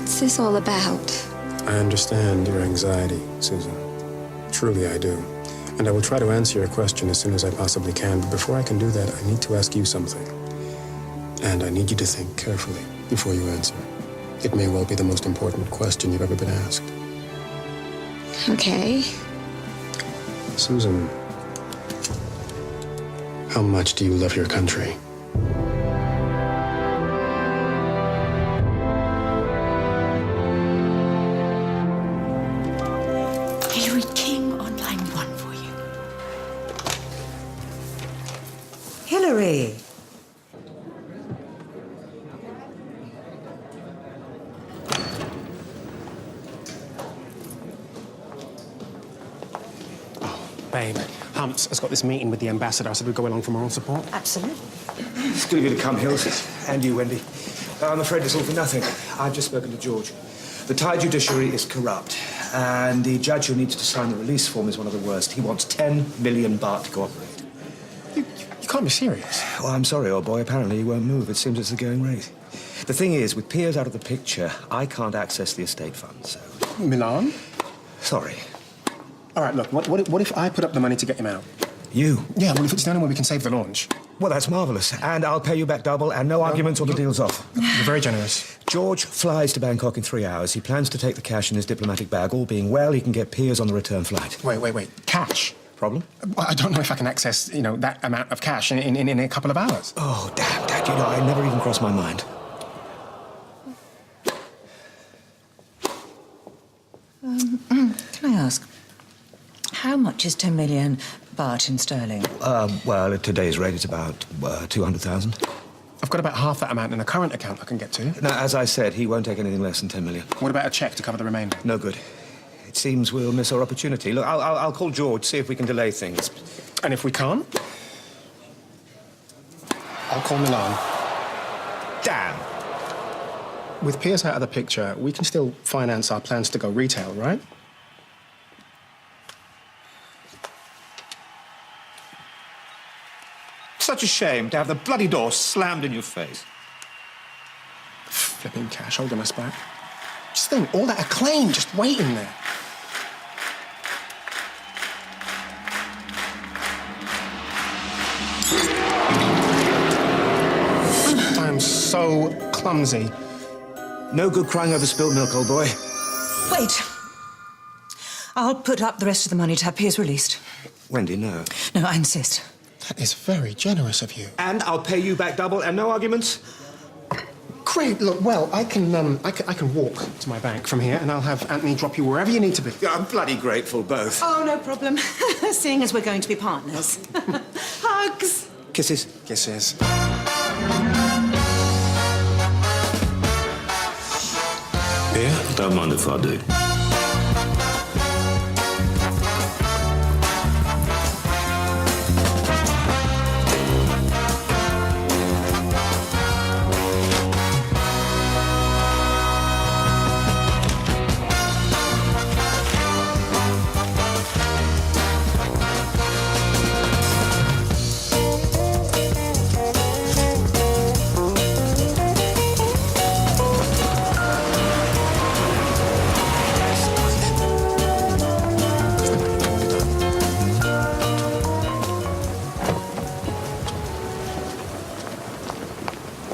What's this all about? I understand your anxiety, Susan. Truly, I do. And I will try to answer your question as soon as I possibly can. But before I can do that, I need to ask you something. And I need you to think carefully before you answer. It may well be the most important question you've ever been asked. Okay. Susan, how much do you love your country? Hillary King on line 1 for you. Hillary! Babe, Humps has got this meeting with the ambassador. I said we'd go along for moral support. Absolutely. It's good of you to come, Hills. And you, Wendy. I'm afraid it's all for nothing. I've just spoken to George. The Thai judiciary is corrupt, and the judge who needs to sign the release form is one of the worst. He wants 10 million baht to cooperate. You can't be serious. Well, I'm sorry, old boy. Apparently he won't move. It seems it's the going rate. The thing is, with Piers out of the picture, I can't access the estate fund, so... Milan? Sorry. All right, look, what if I put up the money to get him out? You? Yeah, well, if it's the only way we can save the launch. Well, that's marvellous. And I'll pay you back double, and no arguments or the deal's off. You're very generous. George flies to Bangkok in 3 hours. He plans to take the cash in his diplomatic bag. All being well, he can get Piers on the return flight. Wait. Cash? Problem? Well, I don't know if I can access, that amount of cash in a couple of hours. Oh, damn, Dad, I never even crossed my mind. Can I ask, how much is 10 million baht in sterling? Well, at today's rate, it's about 200,000. I've got about half that amount in a current account I can get to. Now, as I said, he won't take anything less than 10 million. What about a cheque to cover the remainder? No good. It seems we'll miss our opportunity. Look, I'll call George, see if we can delay things. And if we can't? I'll call Milan. Damn! With Piers out of the picture, we can still finance our plans to go retail, right? Such a shame to have the bloody door slammed in your face. Flipping cash holding us back. Just think, all that acclaim just waiting there. I am so clumsy. No good crying over spilled milk, old boy. Wait. I'll put up the rest of the money to have Piers released. Wendy, no. No, I insist. That is very generous of you. And I'll pay you back double, and no arguments? Great. Look, well, I can walk to my bank from here, and I'll have Anthony drop you wherever you need to be. I'm bloody grateful, both. Oh, no problem. Seeing as we're going to be partners. Hugs. Kisses. Kisses. Yeah? Don't mind if I do.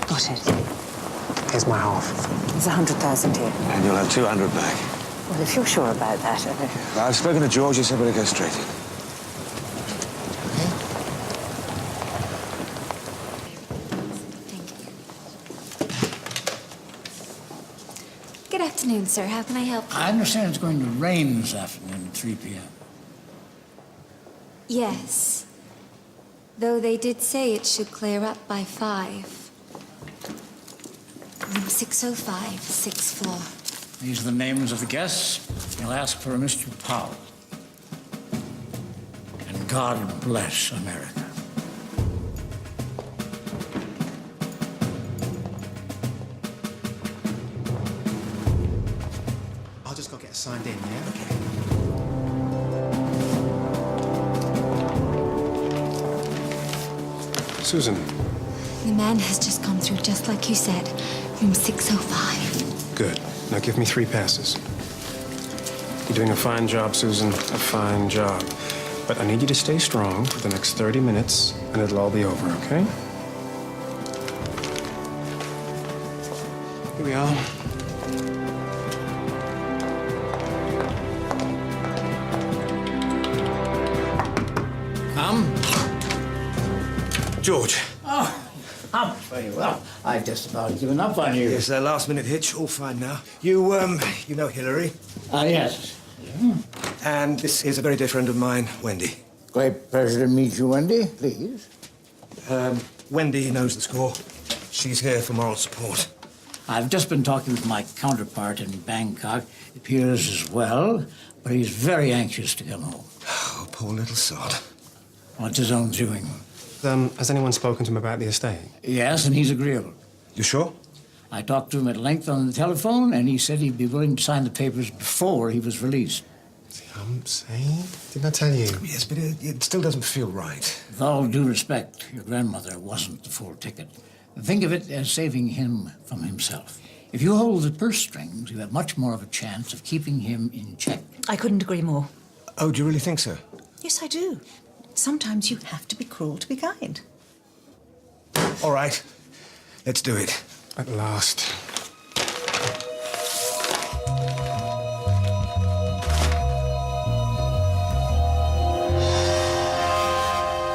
Got it. Here's my half. There's 100,000 here. And you'll have 200 back. Well, if you're sure about that, I've spoken to George. He said we'll go straight in. Good afternoon, sir. How can I help you? I understand it's going to rain this afternoon at 3 p.m. Yes. Though they did say it should clear up by 5. Room 605, 6th floor. These are the names of the guests. You'll ask for a Mr. Powell. And God bless America. I'll just go get signed in, yeah? Okay. Susan. The man has just gone through just like you said. Room 605. Good. Now give me 3 passes. You're doing a fine job, Susan. A fine job. But I need you to stay strong for the next 30 minutes, and it'll all be over, okay? Here we are. Come. George. I'm very well. I've just about given up on you. Yes, last-minute hitch. All fine now. You know Hillary. Yes. And this is a very dear friend of mine, Wendy. Great pleasure to meet you, Wendy. Please. Wendy knows the score. She's here for moral support. I've just been talking with my counterpart in Bangkok. Piers as well, but he's very anxious to come home. Oh, poor little sod. Well, it's his own doing. Has anyone spoken to him about the estate? Yes, and he's agreeable. You sure? I talked to him at length on the telephone, and he said he'd be willing to sign the papers before he was released. See, I'm saying? Didn't I tell you? Yes, but it still doesn't feel right. With all due respect, your grandmother wasn't the full ticket. Think of it as saving him from himself. If you hold the purse strings, you have much more of a chance of keeping him in check. I couldn't agree more. Oh, do you really think so? Yes, I do. Sometimes you have to be cruel to be kind. All right. Let's do it. At last.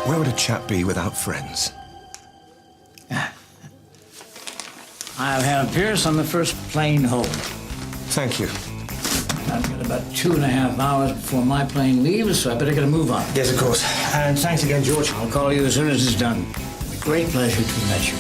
Where would a chap be without friends? I'll have Pierce on the first plane home. Thank you. I've got about 2.5 hours before my plane leaves, so I better get a move on. Yes, of course. And thanks again, George. I'll call you as soon as it's done. Great pleasure to have met you.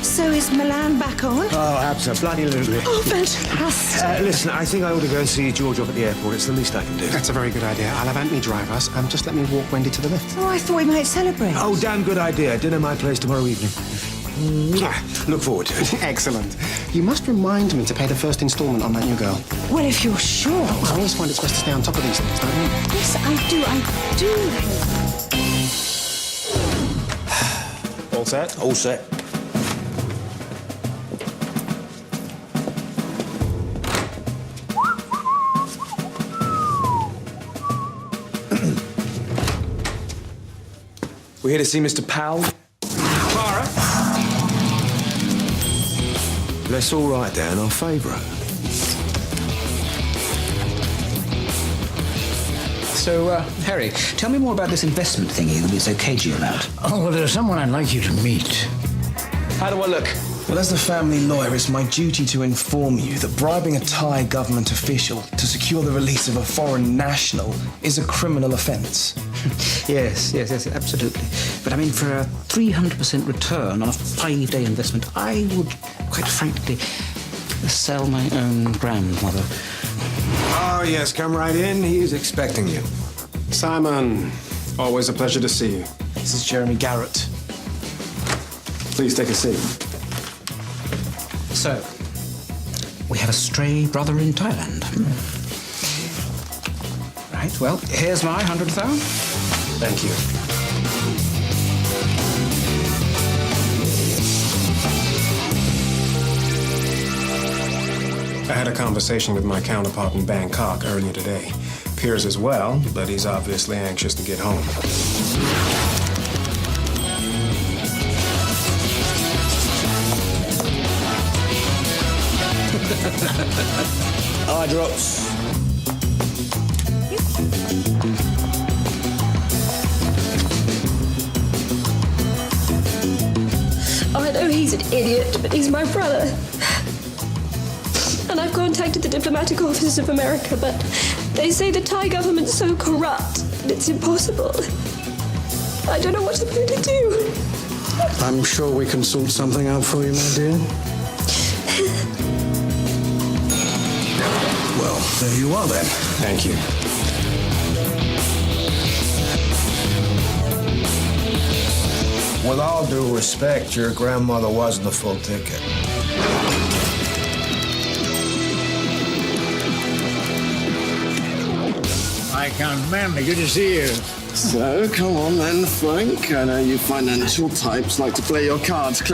So is Milan back on? Oh, absolutely. Oh, fantastic. Listen, I think I ought to go and see George off at the airport. It's the least I can do. That's a very good idea. I'll have Anthony drive us, and just let me walk Wendy to the lift. Oh, I thought we might celebrate. Oh, damn good idea. Dinner at my place tomorrow evening. Look forward to it. Excellent. You must remind me to pay the first installment on that new girl. Well, if you're sure. I always find it's best to stay on top of these things, don't you? Yes, I do. All set? All set. We're here to see Mr. Powell. Clara? Let's all write down our favourite. So, Harry, tell me more about this investment thingy that we're so cagey about. Oh, well, there's someone I'd like you to meet. How do I look? Well, as the family lawyer, it's my duty to inform you that bribing a Thai government official to secure the release of a foreign national is a criminal offence. Yes, absolutely. But I mean, for a 300% return on a 5-day investment, I would, quite frankly, sell my own grandmother. Oh, yes, come right in. He is expecting you. Simon, always a pleasure to see you. This is Jeremy Garrett. Please take a seat. So, we have a stray brother in Thailand. Right, well, here's my 100,000. Thank you. I had a conversation with my counterpart in Bangkok earlier today. Piers as well, but he's obviously anxious to get home. Eye drops. I know he's an idiot, but he's my brother. And I've contacted the diplomatic offices of America, but they say the Thai government's so corrupt that it's impossible. I don't know what I'm going to do. I'm sure we can sort something out for you, my dear. Well, there you are then. Thank you. With all due respect, your grandmother wasn't a full ticket. Hi, Count Manley. Good to see you. So, come on then, Frank. I know you financial types like to play your cards close.